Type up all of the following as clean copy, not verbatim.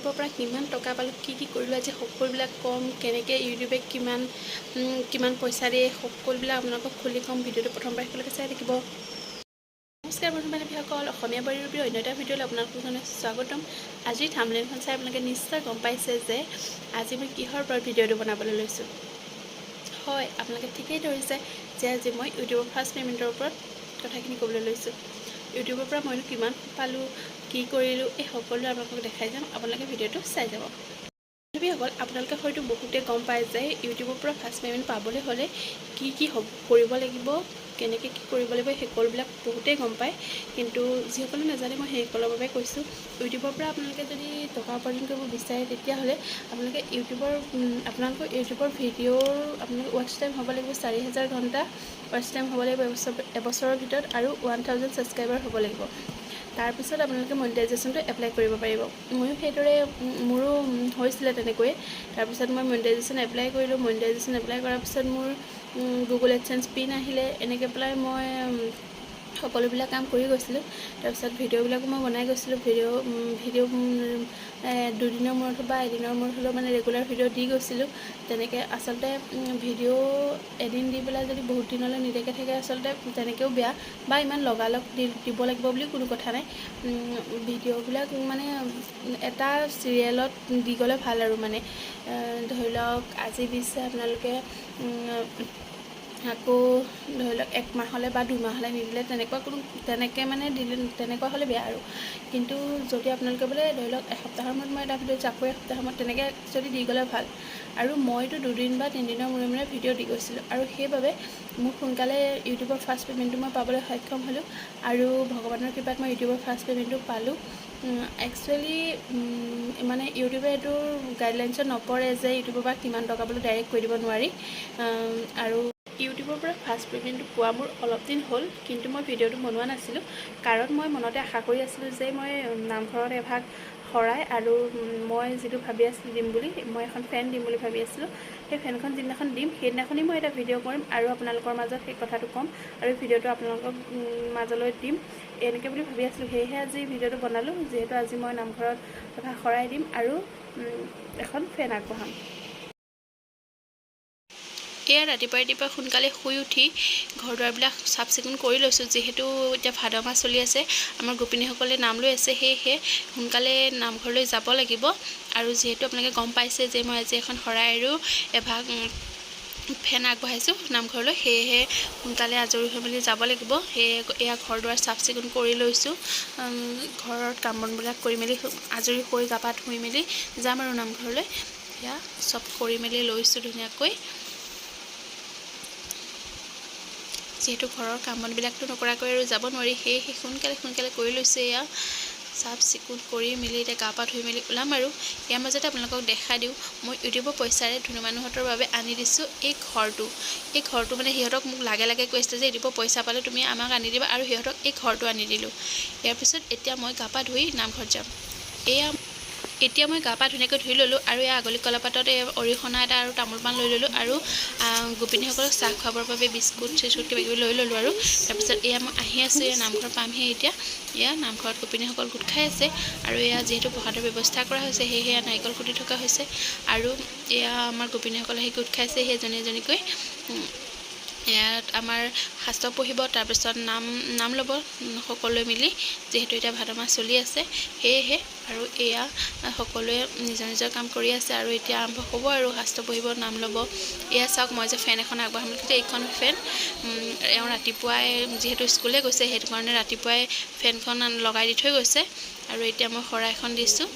ইউটিউবৰ পৰা কিমান টকা পালোঁ, কি কৰিলোঁ, আজি সকলোবিলাক ক'ম, কেনেকৈ ইউটিউবে কিমান পইচা দিয়ে, সকলোবিলাক আপোনালোকক খুলি ক'ম। ভিডিঅ'টো প্ৰথম পৰা শেষলৈকে চাই থাকিব। নমস্কাৰ বন্ধু বান্ধৱীসকল, অসমীয়া বাৰীৰ অন্য এটা ভিডিঅ'লৈ আপোনালোকক জনাইছোঁ স্বাগতম। আজিৰ থাম্বনেইলখন চাই আপোনালোকে নিশ্চয় গম পাইছে যে আজি মই কিহৰ ওপৰত ভিডিঅ'টো বনাবলৈ লৈছোঁ। হয়, আপোনালোকে ঠিকেই ধৰিছে যে আজি মই ইউটিউবৰ ফাৰ্ষ্ট পে'মেণ্টৰ ওপৰত কথাখিনি ক'বলৈ লৈছোঁ। ইউটিউবৰ পৰা মইনো কিমান পালোঁ, কি কৰিলোঁ, এই সকলোৱে আপোনালোকক দেখাই যাম। আপোনালোকে ভিডিঅ'টো চাই যাব। বান্ধৱীসকল, আপোনালোকে হয়তো বহুতে গম পায় যে ইউটিউবৰ পৰা ফাৰ্ষ্ট পে'মেণ্ট পাবলৈ হ'লে কি কৰিব লাগিব, কেনেকৈ কি কৰিব লাগিব, এই সকলোবিলাক বহুতেই গম পায়। কিন্তু যিসকলে নাজানে মই সেইসকলৰ বাবে কৈছোঁ। ইউটিউবৰ পৰা আপোনালোকে যদি টকা উপাৰ্জন কৰিব বিচাৰে তেতিয়াহ'লে আপোনালোকৰ ইউটিউবৰ ভিডিঅ'ৰ আপোনালোকৰ ৱাটচ টাইম হ'ব লাগিব 4000 ঘণ্টা ৱাটচ টাইম হ'ব লাগিব এবছৰৰ ভিতৰত, আৰু 1000 ছাবস্ক্ৰাইবাৰ হ'ব লাগিব। তাৰপিছত আপোনালোকে মনিটাইজেশ্যনটো এপ্লাই কৰিব পাৰিব। ময়ো সেইদৰে মোৰো হৈছিলে তেনেকৈয়ে। তাৰপিছত মই মনিটাইজেশ্যন এপ্লাই কৰিলোঁ। মনিটাইজেশ্যন এপ্লাই কৰাৰ পিছত মোৰ গুগল এডচেঞ্চ পিন আহিলে। এনেকৈ পেলাই মই সকলোবিলাক কাম কৰি গৈছিলোঁ। তাৰপিছত ভিডিঅ'বিলাকো মই বনাই গৈছিলোঁ। ভিডিঅ' দুদিনৰ মূৰত বা এদিনৰ মূৰত হ'লেও মানে ৰেগুলাৰ ভিডিঅ' দি গৈছিলোঁ। তেনেকৈ আচলতে ভিডিঅ' এদিন দি পেলাই যদি বহুত দিনলৈ নিদিয়াকৈ থাকে আচলতে তেনেকৈও বেয়া, বা ইমান লগালগ দিব লাগিব বুলি কোনো কথা নাই। ভিডিঅ'বিলাক মানে এটা চিৰিয়েলত দি গ'লে ভাল আৰু মানে ধৰি লওক আজি দিছে আপোনালোকে, আকৌ ধৰি লওক 1 মাহলৈ বা 2 মাহলৈ নিদিলে তেনেকৈ মানে তেনেকুৱা হ'লে বেয়া আৰু। কিন্তু যদি আপোনালোকে বোলে ধৰি লওক এসপ্তাহৰ মূৰত মই এটা ভিডিঅ' দিছোঁ, আকৌ এসপ্তাহৰ মূৰত তেনেকৈ যদি দি গ'লে ভাল। আৰু মইতো 2 দিন বা 3 দিনৰ মূৰে মূৰে ভিডিঅ' দি গৈছিলোঁ, আৰু সেইবাবে মোক সোনকালে ইউটিউবৰ ফাৰ্ষ্ট পে'মেণ্টটো মই পাবলৈ সক্ষম হ'লোঁ। আৰু ভগৱানৰ কৃপাত মই ইউটিউবৰ ফাৰ্ষ্ট পে'মেণ্টটো পালোঁ। একচুৱেলি মানে ইউটিউবে এইটো গাইডলাইনছত নপৰে যে ইউটিউবৰ পৰা কিমান টকা বোলে ডাইৰেক্ট কৰি দিব নোৱাৰি। আৰু ইউটিউবৰ পৰা ফাৰ্ষ্ট পে'মেণ্টটো পোৱা মোৰ অলপ দিন হ'ল, কিন্তু মই ভিডিঅ'টো বনোৱা নাছিলোঁ। কাৰণ মই মনতে আশা কৰি আছিলোঁ যে মই নামঘৰত এভাগ শৰাই আৰু মই যিটো ভাবি আছিলোঁ দিম বুলি, মই এখন ফেন দিম বুলি ভাবি আছিলোঁ। সেই ফেনখন যিদিনাখন দিম সেইদিনাখনেই মই এটা ভিডিঅ' কৰিম আৰু আপোনালোকৰ মাজত সেই কথাটো ক'ম, আৰু ভিডিঅ'টো আপোনালোকৰ মাজলৈ দিম এনেকৈ বুলি ভাবি আছিলোঁ। সেয়েহে আজি ভিডিঅ'টো বনালোঁ, যিহেতু আজি মই নামঘৰত এভাগ শৰাই দিম আৰু এখন ফেন আগবঢ়াম। এয়া ৰাতিপুৱা সোনকালে শুই উঠি ঘৰ দুৱাৰবিলাক চাফ চিকুণ কৰি লৈছোঁ। যিহেতু এতিয়া ভাদ মাহ চলি আছে, আমাৰ গোপিনীসকলে নাম লৈ আছে, সেয়েহে সোনকালে নামঘৰলৈ যাব লাগিব। আৰু যিহেতু আপোনালোকে গম পাইছে যে মই আজি এখন শৰাই আৰু এভাগ ফেন আগবঢ়াইছোঁ নামঘৰলৈ, সেয়েহে সোনকালে আজৰি হৈ মেলি যাব লাগিব। এয়া ঘৰ দুৱাৰ চাফ চিকুণ কৰি লৈছোঁ। ঘৰত কাম বনবিলাক কৰি মেলি আজৰি হৈ গা পা ধুই মেলি যাম আৰু নামঘৰলৈ। এয়া চব কৰি মেলি লৈছোঁ ধুনীয়াকৈ। যিহেতু ঘৰৰ কাম বনবিলাকতো নকৰাকৈ আৰু যাব নোৱাৰি, সেয়েহে সোনকালে কৰি লৈছোঁ। এয়া চাফ চিকুণ কৰি মেলি এতিয়া গা পা ধুই মেলি ওলাম আৰু। ইয়াৰ মাজতে আপোনালোকক দেখাই দিওঁ, মই ইউটিউবৰ পইচাৰে ধুনু মানুহহঁতৰ বাবে আনি দিছোঁ এই ঘৰটো মানে সিহঁতক মোক লাগে কৈ আছিলে যে ইউটিউবৰ পইচা পালে তুমি আমাক আনি দিবা, আৰু সিহঁতক এই ঘৰটো আনি দিলোঁ। ইয়াৰ পিছত এতিয়া মই গা পা ধুই নামঘৰত যাম। এতিয়া মই গা পা ধুনীয়াকৈ ধুই ল'লোঁ, আৰু এই আগলি কলাপাতত এই অৰিহণা এটা আৰু তামোল পাণ লৈ ল'লোঁ, আৰু গোপিনীসকলক চাহ খুৱাবৰ বাবে বিস্কুট চিস্কুট কিবাকিবি লৈ ল'লোঁ। আৰু তাৰপিছত এয়া মই আহি আছোঁ, এয়া নামঘৰ পামহি এতিয়া। এয়া নামঘৰত গোপিনীসকল গোট খাই আছে, আৰু এয়া যিহেতু প্ৰসাদৰ ব্যৱস্থা কৰা হৈছে সেয়েহে নাৰিকল কুটি থকা হৈছে, আৰু এয়া আমাৰ গোপিনীসকলে আহি গোট খাইছে সেই এজনীকৈ। ইয়াত আমাৰ শাস্ত্ৰ পঢ়িব, তাৰপিছত নাম ল'ব সকলোৱে মিলি, যিহেতু এতিয়া ভাদ মাহ চলি আছে সেয়েহে। আৰু এয়া সকলোৱে নিজৰ কাম কৰি আছে, আৰু এতিয়া আৰম্ভ হ'ব আৰু শাস্ত্ৰ পঢ়িব, নাম ল'ব। এয়া চাওক, মই যে ফেন এখন আগবঢ়াম বুলি এইখন ফেন এওঁ ৰাতিপুৱাই যিহেতু স্কুলে গৈছে সেইটো কাৰণে ৰাতিপুৱাই ফেনখন লগাই দি থৈ গৈছে, আৰু এতিয়া মই শৰাইখন দিছোঁ।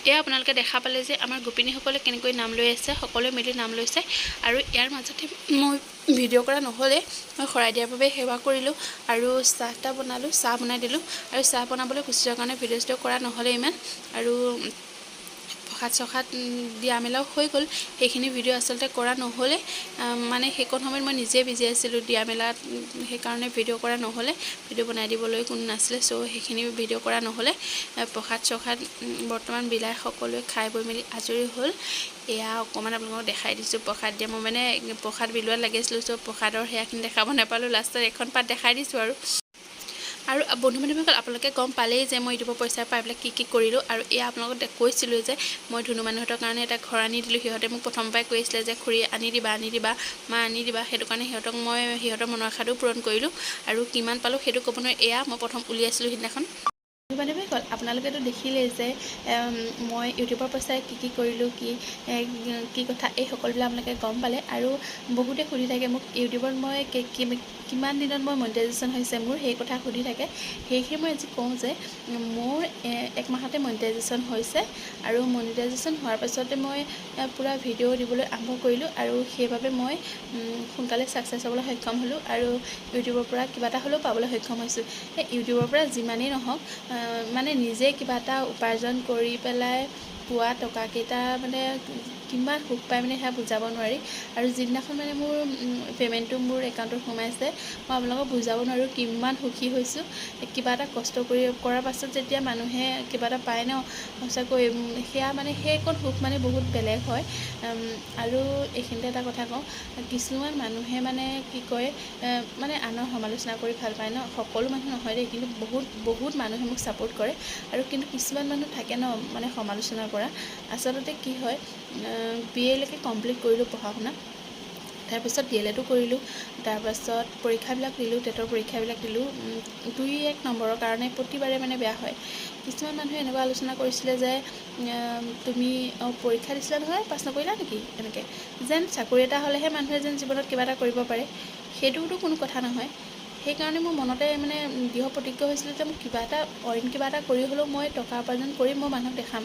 এয়া আপোনালোকে দেখা পালে যে আমাৰ গোপিনীসকলে কেনেকৈ নাম লৈ আছে, সকলোৱে মিলি নাম লৈছে। আৰু ইয়াৰ মাজতে মই ভিডিঅ' কৰা নহ'লে মই শৰাই দিয়াৰ বাবে সেৱা কৰিলোঁ আৰু চাহ বনালোঁ, চাহ বনাই দিলোঁ। আৰু চাহ বনাবলৈ গুচি যোৱাৰ কাৰণে ভিডিঅ' চিডিঅ' কৰা নহ'লে ইমান। আৰু প্ৰসাদ চসাদ দিয়া মেলাও হৈ গ'ল, সেইখিনি ভিডিঅ' আচলতে কৰা নহ'লে, মানে সেইকণ সময়ত মই নিজে বিজি আছিলোঁ দিয়া মেলাত, সেইকাৰণে ভিডিঅ' কৰা নহ'লে, ভিডিঅ' বনাই দিবলৈ কোনো নাছিলে। চ' সেইখিনি ভিডিঅ' কৰা নহ'লে। প্ৰসাদ চসাদ বৰ্তমান বিলাই সকলোৱে খাই বৈ মেলি আজৰি হ'ল। এয়া অকণমান আপোনালোকক দেখাই দিছোঁ প্ৰসাদ দিয়া, মই মানে প্ৰসাদ বিলোৱাত লাগিছিলোঁ। চ' প্ৰসাদৰ সেয়াখিনি দেখাব নাপালোঁ, লাষ্টত এখন পাত দেখাই দিছোঁ আৰু বন্ধু বান্ধৱীসকল, আপোনালোকে গম পালেই যে মই ইউটিউবৰ পইচা পাই পেলাই কি কৰিলোঁ। আৰু এয়া আপোনালোকক কৈছিলোঁ যে মই ধুনু মানুহহঁতৰ কাৰণে এটা ঘৰ আনি দিলোঁ। সিহঁতে মোক প্ৰথমৰ পৰাই কৈ আছিলে যে খুৰী আনি দিবা মা আনি দিবা, সেইটো কাৰণে সিহঁতক মই সিহঁতৰ মনৰ আশাটো পূৰণ কৰিলোঁ। আৰু কিমান পালোঁ সেইটো ক'ব নোৱাৰি। এয়া মই প্ৰথম উলিয়াইছিলোঁ সিদিনাখন। বন্ধু বান্ধৱীসকল, আপোনালোকেতো দেখিলেই যে মই ইউটিউবৰ পইচাৰে কি কৰিলোঁ, কি কথা, এই সকলোবিলাক আপোনালোকে গম পালে। আৰু বহুতে সুধি থাকে মোক ইউটিউবত মই কিমান দিনত মই মনিটাইজেশ্যন হৈছে মোৰ, সেই কথা সুধি থাকে। সেয়েহে মই আজি কওঁ যে মোৰ 1 মাহতে মনিটাইজেশ্যন হৈছে। আৰু মনিটাইজেশ্যন হোৱাৰ পাছতে মই পূৰা ভিডিঅ' দিবলৈ আৰম্ভ কৰিলোঁ। আৰু সেইবাবে মই সোনকালে ছাকচেছ হ'বলৈ সক্ষম হ'লোঁ। আৰু ইউটিউবৰ পৰা কিবা এটা হ'লেও পাবলৈ সক্ষম হৈছোঁ। সেই ইউটিউবৰ পৰা যিমানেই নহওক, মানে নিজে কিবা এটা উপাৰ্জন কৰি পেলাই পোৱা টকাকেইটা মানে কিমান সুখ পায় মানে সেয়া বুজাব নোৱাৰি। আৰু যিদিনাখন মানে মোৰ পে'মেণ্টটো মোৰ একাউণ্টত সোমাইছে, মই আপোনালোকক বুজাব নোৱাৰোঁ কিমান সুখী হৈছোঁ। কিবা এটা কষ্ট কৰাৰ পাছত যেতিয়া মানুহে কিবা এটা পায় ন, সঁচাকৈ সেয়া মানে সেইকণ সুখ মানে বহুত বেলেগ হয়। আৰু এইখিনিতে এটা কথা কওঁ, কিছুমান মানুহে মানে কি কয়, মানে আনৰ সমালোচনা কৰি ভাল পায় ন। সকলো মানুহ নহয় দেই, কিন্তু বহুত মানুহে মোক ছাপোৰ্ট কৰে। আৰু কিন্তু কিছুমান মানুহ থাকে ন মানে সমালোচনা কৰা। আচলতে কি হয়, BA লৈকে কমপ্লিট কৰিলোঁ পঢ়া শুনা, তাৰপিছত DLEDো কৰিলোঁ, তাৰপাছত পৰীক্ষাবিলাক দিলোঁ, টেটৰ পৰীক্ষাবিলাক দিলোঁ। 2-1 নম্বৰৰ কাৰণে প্ৰতিবাৰে মানে বেয়া হয়। কিছুমান মানুহে এনেকুৱা আলোচনা কৰিছিলে যে তুমি পৰীক্ষা দিছিলা নহয়, পাছ নকৰিলা নেকি, এনেকৈ যেন চাকৰি এটা হ'লেহে মানুহে যেন জীৱনত কিবা এটা কৰিব পাৰে, সেইটোতো কোনো কথা নহয়। সেইকাৰণে মোৰ মনতে মানে দৃঢ় প্ৰতিজ্ঞ হৈছিলে যে মোক অইন কিবা এটা কৰি হ'লেও মই টকা উপাৰ্জন কৰি মই মানুহক দেখাম।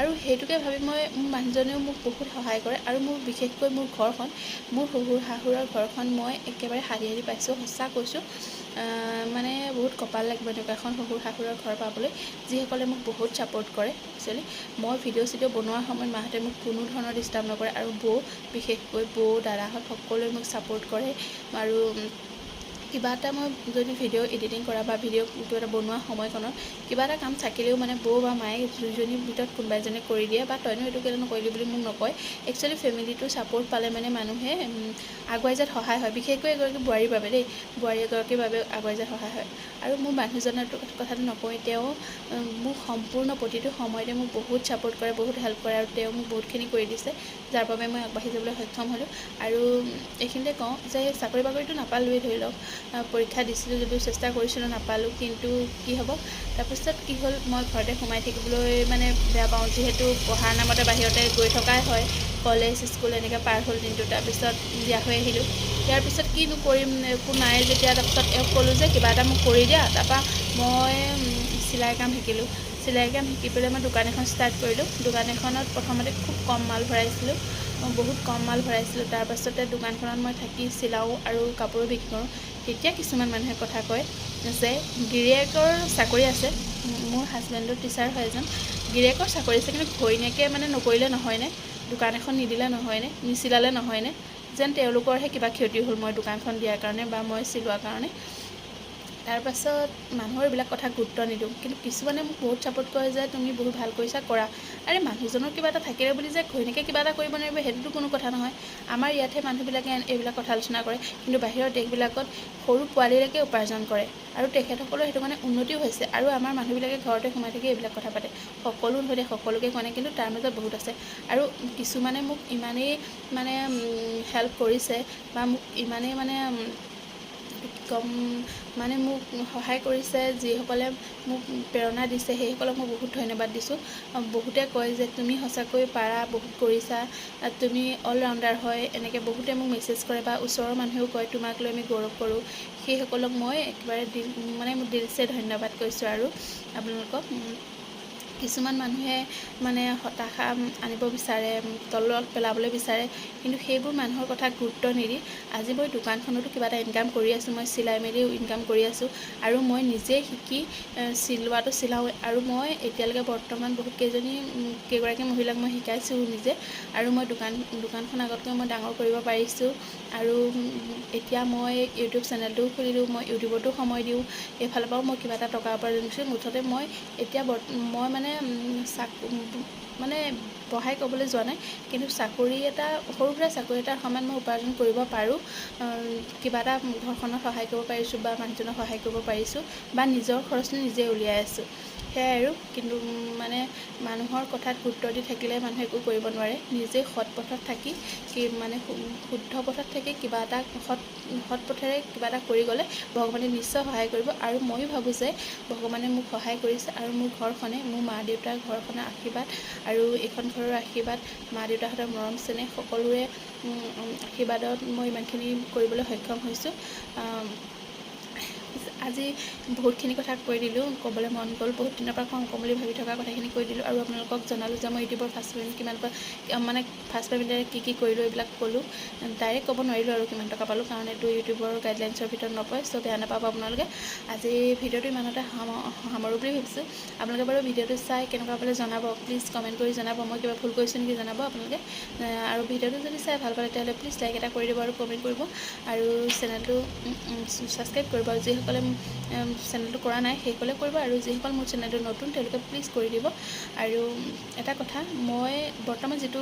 আৰু সেইটোকে ভাবি মোৰ মানুহজনেও মোক বহুত সহায় কৰে। আৰু মোৰ বিশেষকৈ মোৰ ঘৰখন, মোৰ শহুৰ শাহুৰৰ ঘৰখন মই একেবাৰে হাৰি পাইছোঁ, সঁচা কৈছোঁ। মানে বহুত কপাল লাগিব এনেকুৱা এখন শহুৰ শাহুৰৰ ঘৰ পাবলৈ, যিসকলে মোক বহুত ছাপোৰ্ট কৰে। একচুৱেলি মই ভিডিঅ' চিডিঅ' বনোৱাৰ সময়ত মাহঁতে মোক কোনো ধৰণৰ ডিষ্টাৰ্ব নকৰে। আৰু বিশেষকৈ দাদাহঁত সকলোৱে মোক ছাপোৰ্ট কৰে। আৰু কিবা এটা মই যদি ভিডিঅ' এডিটিং কৰা বা ভিডিঅ' কিবা এটা বনোৱা সময়কণত কিবা এটা কাম থাকিলেও মানে বা মায়ে দুয়োজনীৰ ভিতৰত কোনোবা এজনে কৰি দিয়ে, বা তইনো এইটো কেলৈ নকৰিলি বুলি মোক নকয়। একচুৱেলি ফেমিলিটোৰ ছাপোৰ্ট পালে মানে মানুহে আগুৱাই যোৱাত সহায় হয়। বিশেষকৈ এগৰাকী বোৱাৰীৰ বাবে দেই, বোৱাৰী এগৰাকীৰ বাবে আগুৱাই যোৱাত সহায় হয়। আৰু মোৰ মানুহজনৰ কথাটো নকয়, তেওঁ মোক সম্পূৰ্ণ প্ৰতিটো সময়তে মোক বহুত ছাপোৰ্ট কৰে, বহুত হেল্প কৰে। আৰু তেওঁ মোক বহুতখিনি কৰি দিছে, যাৰ বাবে মই আগবাঢ়ি যাবলৈ সক্ষম হ'লোঁ। আৰু এইখিনিতে কওঁ যে চাকৰি বাকৰিটো নাপালোঁৱেই, ধৰি লওক পৰীক্ষা দিছিলোঁ যদিও চেষ্টা কৰিছিলোঁ, নাপালোঁ। কিন্তু কি হ'ব, তাৰপিছত কি হ'ল, মই ঘৰতে সোমাই থাকিবলৈ মানে বেয়া পাওঁ, যিহেতু পঢ়াৰ নামতে বাহিৰতে গৈ থকাই হয়। কলেজ স্কুল এনেকৈ পাৰ হ'ল দিনটো, তাৰপিছত বিয়া হৈ আহিলোঁ। ইয়াৰ পিছত কিনো কৰিম, একো নাই যেতিয়া, তাৰপিছত এওঁক ক'লোঁ যে কিবা এটা মোক কৰি দিয়া। তাৰপৰা মই চিলাই কাম শিকিলোঁ। চিলাই কাম শিকি পেলাই মই দোকান এখন ষ্টাৰ্ট কৰিলোঁ। দোকান এখনত প্ৰথমতে খুব কম মাল ভৰাইছিলোঁ, বহুত কম মাল ভৰাইছিলোঁ। তাৰপাছতে দোকানখনত মই থাকি চিলাওঁ আৰু কাপোৰো বিক্ৰী কৰোঁ। তেতিয়া কিছুমান মানুহে কথা কয় যে গিৰিয়েকৰ চাকৰি আছে, মোৰ হাজবেণ্ডৰ টিচাৰ হয় এজন, গিৰিয়েকৰ চাকৰি আছে কিন্তু ঘৈণীয়েকে মানে নকৰিলে নহয়নে, দোকান এখন নিদিলে নহয়নে, নিচিলালে নহয়নে, যেন তেওঁলোকৰহে কিবা ক্ষতি হ'ল মই দোকানখন দিয়াৰ কাৰণে বা মই চিলোৱাৰ কাৰণে। তাৰপাছত মানুহৰ এইবিলাক কথা গুৰুত্ব নিদিওঁ, কিন্তু কিছুমানে মোক বহুত ছাপোৰ্ট কৰে যে তুমি বহুত ভাল কৰিছা, কৰা। আৰে মানুহজনৰ কিবা এটা থাকিলে বুলি যে ঘৈণীয়েকে কিবা এটা কৰিব নোৱাৰিব, সেইটোতো কোনো কথা নহয়। আমাৰ ইয়াতহে মানুহবিলাকে এইবিলাক কথা আলোচনা কৰে, কিন্তু বাহিৰৰ দেশবিলাকত সৰু পোৱালিলৈকে উপাৰ্জন কৰে। আৰু তেখেতসকলৰ সেইটো কাৰণে উন্নতিও হৈছে। আৰু আমাৰ মানুহবিলাকে ঘৰতে সোমাই থাকি এইবিলাক কথা পাতে। সকলো নহয়, সকলোকে কোৱা নাই, কিন্তু তাৰ মাজত বহুত আছে। আৰু কিছুমানে মোক ইমানেই মানে হেল্প কৰিছে, বা মোক ইমানেই মানে মোক সহায় কৰিছে, যিসকলে মোক প্ৰেৰণা দিছে, সেইসকলক মই বহুত ধন্যবাদ দিছোঁ। বহুতে কয় যে তুমি সঁচাকৈ পাৰা, বহুত কৰিছা, তুমি অলৰাউণ্ডাৰ হয়, এনেকৈ বহুতে মোক মেছেজ কৰে, বা ওচৰৰ মানুহেও কয় তোমাক লৈ আমি গৌৰৱ কৰোঁ। সেইসকলক মই একেবাৰে মোৰ দিলছে ধন্যবাদ কৈছোঁ। আৰু আপোনালোকক কিছুমান মানুহে মানে হতাশা আনিব বিচাৰে, তলত পেলাবলৈ বিচাৰে, কিন্তু সেইবোৰ মানুহৰ কথা গুৰুত্ব নিদি আজি মই দোকানখনতো কিবা এটা ইনকাম কৰি আছোঁ, মই চিলাই মেলিও ইনকাম কৰি আছোঁ আৰু মই নিজে শিকি চিলোৱাটো চিলাওঁ আৰু মই এতিয়ালৈকে বৰ্তমান বহুত কেইগৰাকী মহিলাক মই শিকাইছোঁ নিজে আৰু মই দোকানখন আগতকৈ মই ডাঙৰ কৰিব পাৰিছোঁ আৰু এতিয়া মই ইউটিউব চেনেলটোও খুলিলোঁ, মই ইউটিউবতো সময় দিওঁ, এইফালৰ পৰাও মই কিবা এটা টকা উপাৰ্জন কৰিছোঁ। মুঠতে মই এতিয়া মই মানে বঢ়াই ক'বলৈ যোৱা নাই, কিন্তু সৰু সুৰা চাকৰি এটাৰ সমান মই উপাৰ্জন কৰিব পাৰোঁ, কিবা এটা ঘৰখনত সহায় কৰিব পাৰিছোঁ বা মানুহজনক সহায় কৰিব পাৰিছোঁ বা নিজৰ খৰচটো নিজে উলিয়াই আছোঁ, সেয়াই আৰু। কিন্তু মানে মানুহৰ কথাত গুৰুত্ব দি থাকিলে মানুহে একো কৰিব নোৱাৰে। নিজে সৎ পথত থাকি শুদ্ধ পথত থাকি কিবা এটা সৎ পথেৰে কিবা এটা কৰি গ'লে ভগৱানে নিশ্চয় সহায় কৰিব আৰু ময়ো ভাবোঁ যে ভগৱানে মোক সহায় কৰিছে আৰু মোৰ ঘৰখনে, মোৰ মা দেউতাৰ ঘৰখনৰ আশীৰ্বাদ আৰু এইখন ঘৰৰ আশীৰ্বাদ, মা দেউতাহঁতৰ মৰম চেনেহ সকলোৰে আশীৰ্বাদত মই ইমানখিনি কৰিবলৈ সক্ষম হৈছোঁ। আজি বহুতখিনি কথা কৈ দিলোঁ, ক'বলৈ মন গ'ল, বহুত দিনৰ পৰা ক'ম বুলি ভাবি থকা কথাখিনি কৈ দিলোঁ আৰু আপোনালোকক জনালোঁ যে মই ইউটিউবৰ ফাৰ্ষ্ট পে'মেণ্টেৰে কি কৰিলোঁ এইবিলাক ক'লোঁ। ডাইৰেক্ট ক'ব নোৱাৰিলোঁ আৰু কিমান টকা পালোঁ, কাৰণ এইটো ইউটিউবৰ গাইডলাইনছৰ ভিতৰত নপৰে, চ' বেয়া নাপাব আপোনালোকে। আজি ভিডিঅ'টো ইমানতে সামৰোঁ বুলি ভাবিছোঁ। আপোনালোকে বাৰু ভিডিঅ'টো চাই কেনেকুৱা পালে জনাব, প্লিজ কমেণ্ট কৰি জনাব, মই কিবা ভুল কৰিছোঁ নেকি জনাব আপোনালোকে। আৰু ভিডিঅ'টো যদি চাই ভাল পালে তেতিয়াহ'লে প্লিজ লাইক এটা কৰি দিব আৰু কমেণ্ট কৰিব আৰু চেনেলটো ছাবস্ক্ৰাইব কৰিব আৰু যিসকলে চেনেলটো কৰা নাই সেইসকলে কৰিব আৰু যিসকল মোৰ চেনেলটো নতুন তেওঁলোকে প্লিজ কৰি দিব। আৰু এটা কথা, মই বৰ্তমান যিটো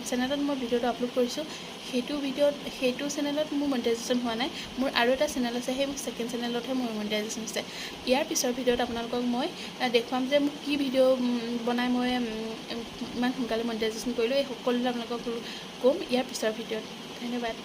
চেনেলত মই ভিডিঅ'টো আপলোড কৰিছোঁ সেইটো চেনেলত মোৰ মনিটাইজেশ্যন হোৱা নাই। মোৰ আৰু এটা চেনেল আছে, সেই ছেকেণ্ড চেনেলতহে মোৰ মনিটাইজেশ্যন হৈছে। ইয়াৰ পিছৰ ভিডিঅ'ত আপোনালোকক মই দেখুৱাম যে মোক কি ভিডিঅ' বনাই মই ইমান সোনকালে মনিটাইজেশ্যন কৰিলোঁ, এই সকলোবিলাক আপোনালোকক ক'ম ইয়াৰ পিছৰ ভিডিঅ'ত। ধন্যবাদ।